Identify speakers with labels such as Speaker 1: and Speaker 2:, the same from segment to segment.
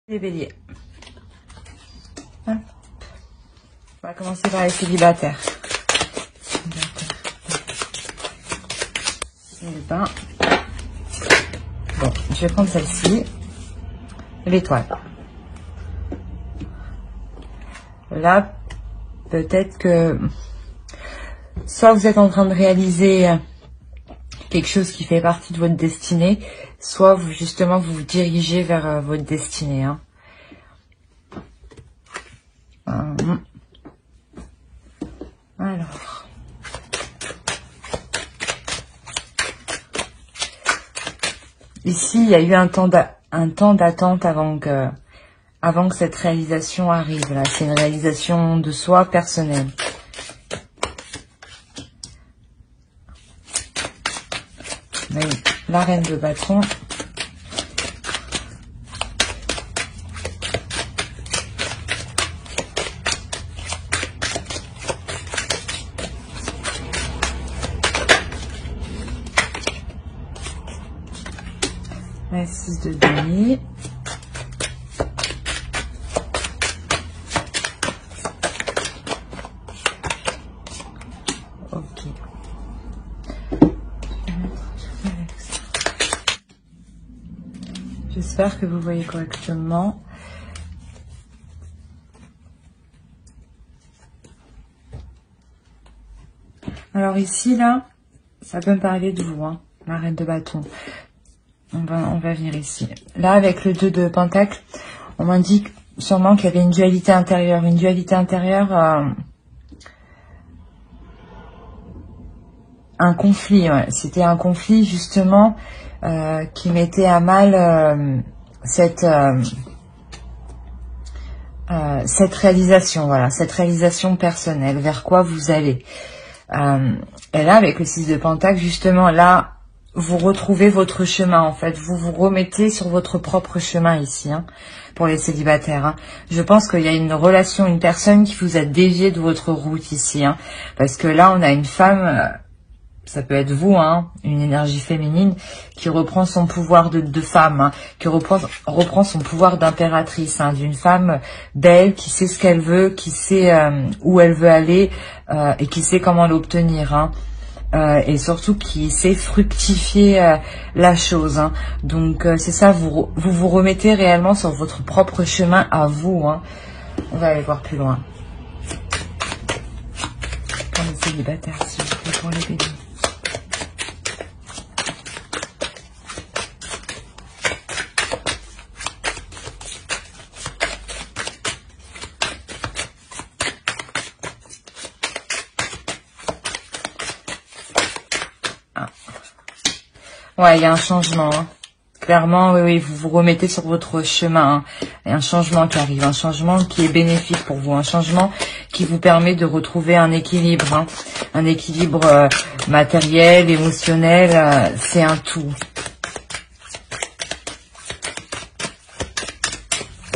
Speaker 1: Les béliers. Hop. On va commencer par les célibataires. Et ben, bon, je vais prendre celle-ci. L'étoile. Là, peut-être que soit vous êtes en train de réaliser quelque chose qui fait partie de votre destinée, soit vous, justement, vous vous dirigez vers votre destinée. Hein. Alors. Ici, il y a eu un temps d'attente avant que cette réalisation arrive. Là, c'est une réalisation de soi personnelle. La reine de bâton. La 6 de denier. J'espère que vous voyez correctement. Alors ici, là, ça peut me parler de vous, hein, la reine de bâton. On va venir ici. Là, avec le 2 de pentacle, on m'indique sûrement qu'il y avait une dualité intérieure. Une dualité intérieure, un conflit. Ouais. C'était un conflit, justement, qui mettait à mal cette réalisation, voilà, cette réalisation personnelle, vers quoi vous allez. Et là, avec le 6 de pentacle, justement, là, vous retrouvez votre chemin, en fait. Vous vous remettez sur votre propre chemin ici, hein, pour les célibataires. Hein. Je pense qu'il y a une relation, une personne qui vous a dévié de votre route ici. Hein, parce que là, on a une femme, ça peut être vous, hein, une énergie féminine, qui reprend son pouvoir de femme, hein, qui reprend son pouvoir d'impératrice, hein, d'une femme belle, qui sait ce qu'elle veut, qui sait où elle veut aller, et qui sait comment l'obtenir. Hein. Et surtout qui sait fructifier la chose. Hein. Donc c'est ça, vous remettez réellement sur votre propre chemin à vous. Hein. On va aller voir plus loin. Pour les célibataires, s'il vous plaît, pour les béliers. Ouais, il y a un changement. Hein. Clairement, oui, vous vous remettez sur votre chemin. Hein. Il y a un changement qui arrive, un changement qui est bénéfique pour vous, un changement qui vous permet de retrouver un équilibre. Hein. Un équilibre matériel, émotionnel, c'est un tout.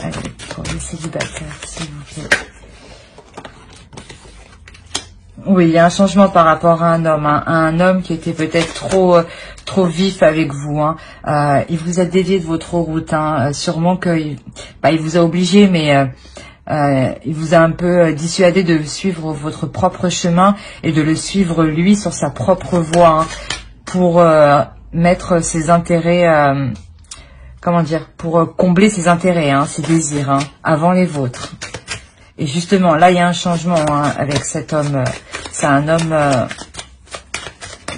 Speaker 1: Allez, pour les célibataires, s'il vous plaît. Oui, il y a un changement par rapport à un homme. Hein. Un homme qui était peut-être trop vif avec vous. Hein. Il vous a dévié de votre route. Hein. Sûrement qu'il il vous a obligé, mais il vous a un peu dissuadé de suivre votre propre chemin et de le suivre lui sur sa propre voie, hein, pour mettre ses intérêts, comment dire, pour combler ses intérêts, hein, ses désirs, hein, avant les vôtres. Et justement, là, il y a un changement, hein, avec cet homme. C'est un homme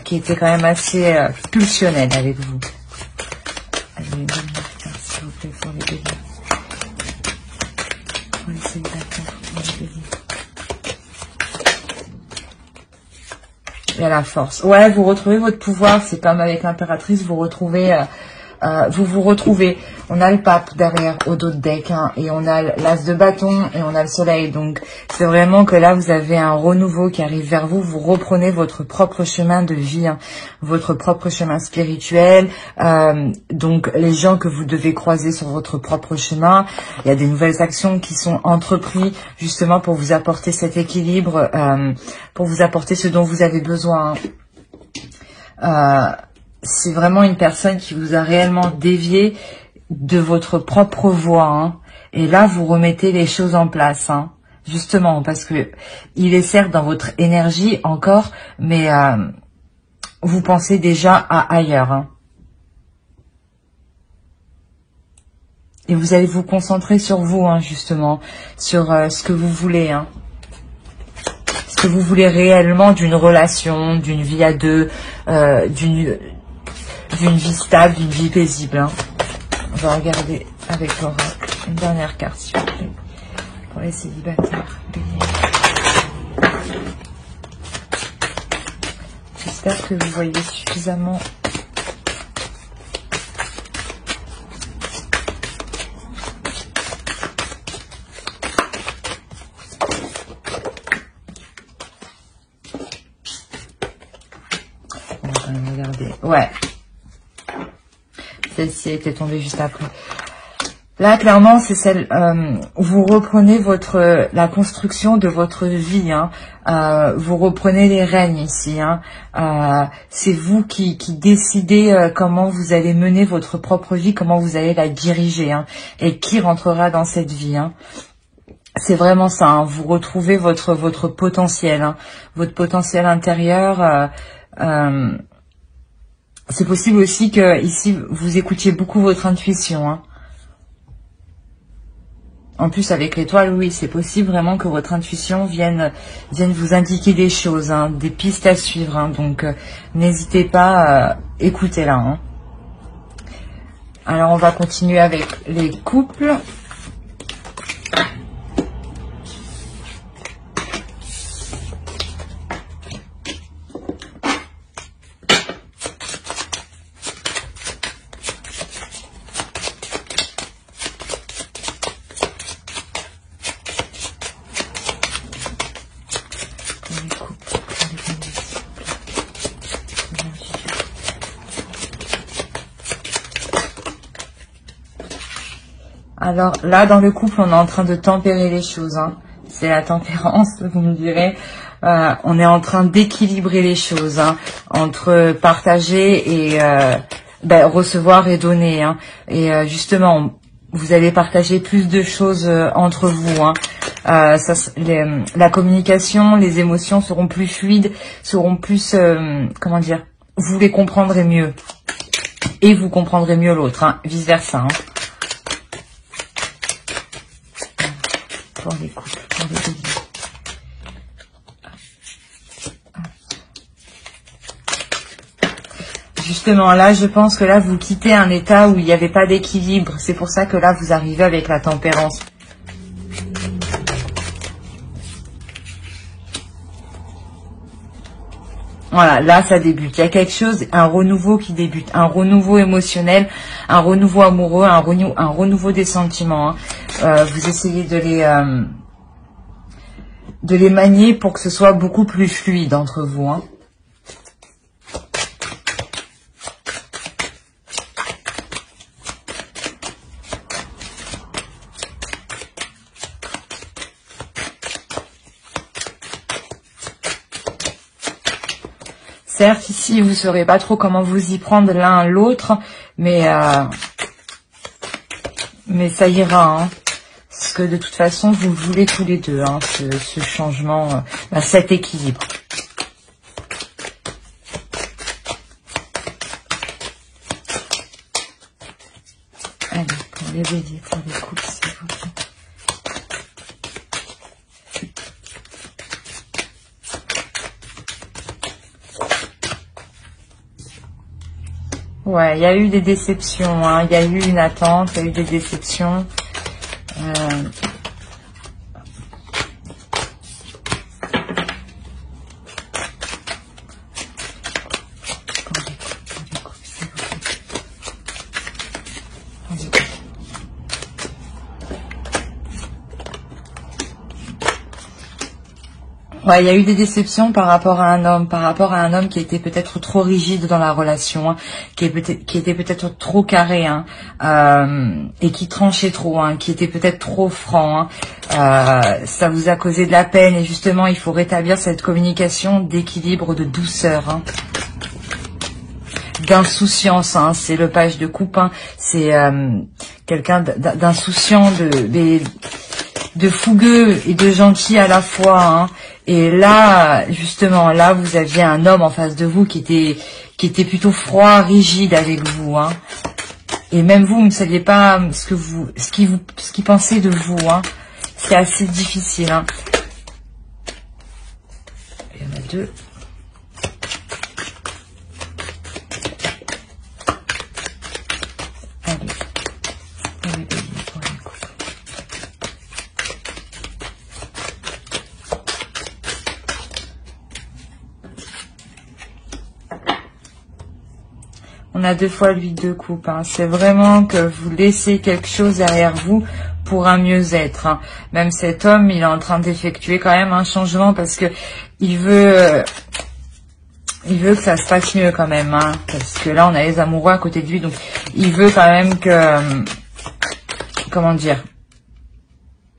Speaker 1: qui était quand même assez pulsionnel avec vous. Allez, s'il vous plaît, pour les béliers. Pour les célibataires, pour les béliers. Il y a la force. Ouais, vous retrouvez votre pouvoir. C'est comme avec l'impératrice, vous retrouvez... vous retrouvez. On a le pape derrière au dos de deck, hein, et on a l'as de bâton et on a le soleil. Donc c'est vraiment que là vous avez un renouveau qui arrive vers vous. Vous reprenez votre propre chemin de vie, hein, votre propre chemin spirituel. Donc les gens que vous devez croiser sur votre propre chemin, il y a des nouvelles actions qui sont entreprises justement pour vous apporter cet équilibre, pour vous apporter ce dont vous avez besoin. C'est vraiment une personne qui vous a réellement dévié de votre propre voix, hein. Et là, vous remettez les choses en place, hein. Justement, parce que il est certes dans votre énergie encore, mais vous pensez déjà à ailleurs, hein. Et vous allez vous concentrer sur vous, hein, justement, sur ce que vous voulez, hein. Ce que vous voulez réellement d'une relation, d'une vie à deux, d'une vie stable, d'une vie paisible, hein. On va regarder avec l'oracle une dernière carte, s'il vous plaît, pour les célibataires. J'espère que vous voyez suffisamment. On va quand même regarder. Ouais. Celle-ci était tombée juste après. Là, clairement, c'est celle où vous reprenez la construction de votre vie, hein. Vous reprenez les rênes ici, hein. C'est vous qui décidez comment vous allez mener votre propre vie, comment vous allez la diriger, hein, et qui rentrera dans cette vie, hein. C'est vraiment ça, hein. Vous retrouvez votre potentiel, hein, votre potentiel intérieur. C'est possible aussi que ici vous écoutiez beaucoup votre intuition, hein. En plus, avec l'étoile, oui, c'est possible vraiment que votre intuition vienne vous indiquer des choses, hein, des pistes à suivre, hein. Donc, n'hésitez pas, écoutez-la, hein. Alors, on va continuer avec les couples. Alors là, dans le couple, on est en train de tempérer les choses, hein. C'est la tempérance, vous me direz. On est en train d'équilibrer les choses, hein, entre partager et recevoir et donner, hein. Et justement, vous allez partager plus de choses entre vous, hein. La communication, les émotions seront plus fluides, seront plus, comment dire, vous les comprendrez mieux. Et vous comprendrez mieux l'autre, hein, vice versa, hein. Pour les couples, pour les béliers. Justement, là, je pense que là, vous quittez un état où il n'y avait pas d'équilibre. C'est pour ça que là, vous arrivez avec la tempérance. Voilà, là, ça débute. Il y a quelque chose, un renouveau qui débute. Un renouveau émotionnel, un renouveau amoureux, un renouveau des sentiments, hein. Vous essayez de les manier pour que ce soit beaucoup plus fluide entre vous, hein. Certes, ici, vous ne saurez pas trop comment vous y prendre l'un l'autre, mais ça ira, hein. Parce que de toute façon, vous voulez tous les deux, hein, ce changement, cet équilibre. Allez, pour les béliers, pour les couples, s'il vous plaît. Ouais, il y a eu des déceptions, hein. Il y a eu une attente, il y a eu des déceptions. Ouais, il y a eu des déceptions par rapport à un homme, qui était peut-être trop rigide dans la relation, hein, qui était peut-être trop carré, hein, et qui tranchait trop, hein, qui était peut-être trop franc, hein. Ça vous a causé de la peine et justement, il faut rétablir cette communication d'équilibre, de douceur, hein. d'insouciance, hein. C'est le page de coupe, hein. C'est quelqu'un d'insouciant, de fougueux et de gentil à la fois, hein. Et là, justement, là, vous aviez un homme en face de vous qui était plutôt froid, rigide avec vous, hein. Et même vous ne saviez pas ce qu'il pensait de vous, hein. C'est assez difficile, hein. Il y en a deux. Allez, pour les couples. On a 2 fois l'huile de coupe, hein. C'est vraiment que vous laissez quelque chose derrière vous pour un mieux-être, hein. Même cet homme, il est en train d'effectuer quand même un changement parce que il veut que ça se passe mieux quand même, hein. Parce que là, on a les amoureux à côté de lui, donc il veut quand même que, comment dire,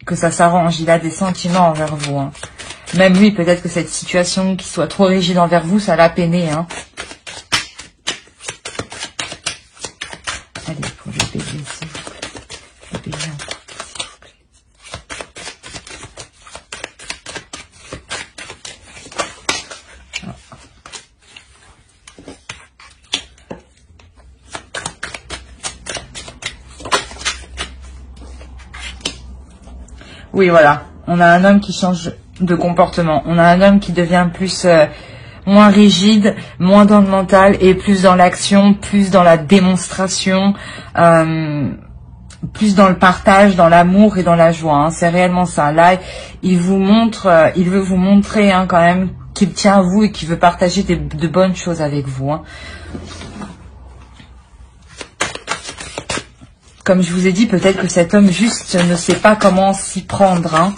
Speaker 1: que ça s'arrange. Il a des sentiments envers vous, hein. Même lui, peut-être que cette situation qui soit trop rigide envers vous, ça l'a peiné, hein. Allez, pour le bébé, s'il vous plaît. Le bébé en couple, s'il vous plaît. Oui, voilà. On a un homme qui change de comportement. On a un homme qui devient plus... moins rigide, moins dans le mental et plus dans l'action, plus dans la démonstration, plus dans le partage, dans l'amour et dans la joie, hein. C'est réellement ça. Là, il vous montre, il veut vous montrer, hein, quand même qu'il tient à vous et qu'il veut partager de bonnes choses avec vous, hein. Comme je vous ai dit, peut-être que cet homme juste ne sait pas comment s'y prendre, hein.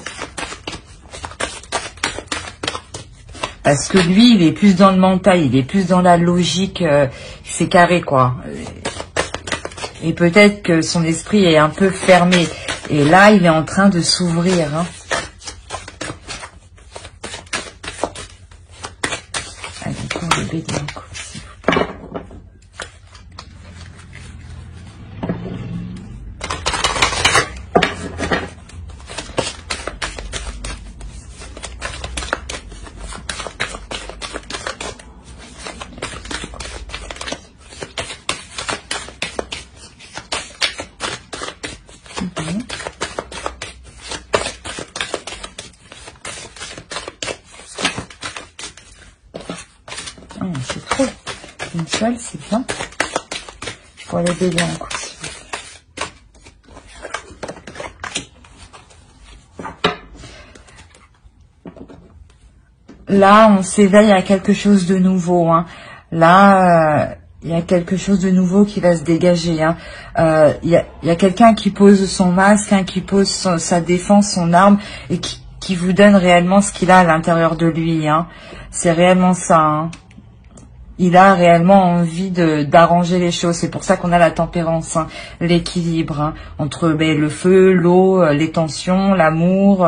Speaker 1: Parce que lui, il est plus dans le mental, il est plus dans la logique, c'est carré, quoi. Et peut-être que son esprit est un peu fermé. Et là, il est en train de s'ouvrir, hein. Allez, pour le bébé encore, s'il vous plaît. C'est trop. Une seule, c'est bien. Pour les bébés encore, s'il vous plaît. Là, on s'éveille à quelque chose de nouveau, hein. Là, il y a quelque chose de nouveau qui va se dégager, hein. Il y a quelqu'un qui pose son masque, hein, qui pose sa défense, son arme, et qui vous donne réellement ce qu'il a à l'intérieur de lui, hein. C'est réellement ça, hein. Il a réellement envie d'arranger les choses. C'est pour ça qu'on a la tempérance, hein, l'équilibre, hein, entre le feu, l'eau, les tensions, l'amour,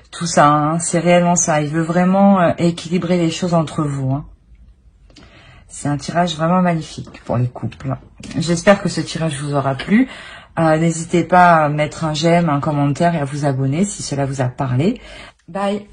Speaker 1: tout ça, hein. C'est réellement ça. Il veut vraiment équilibrer les choses entre vous, hein. C'est un tirage vraiment magnifique pour les couples. J'espère que ce tirage vous aura plu. N'hésitez pas à mettre un j'aime, un commentaire et à vous abonner si cela vous a parlé. Bye!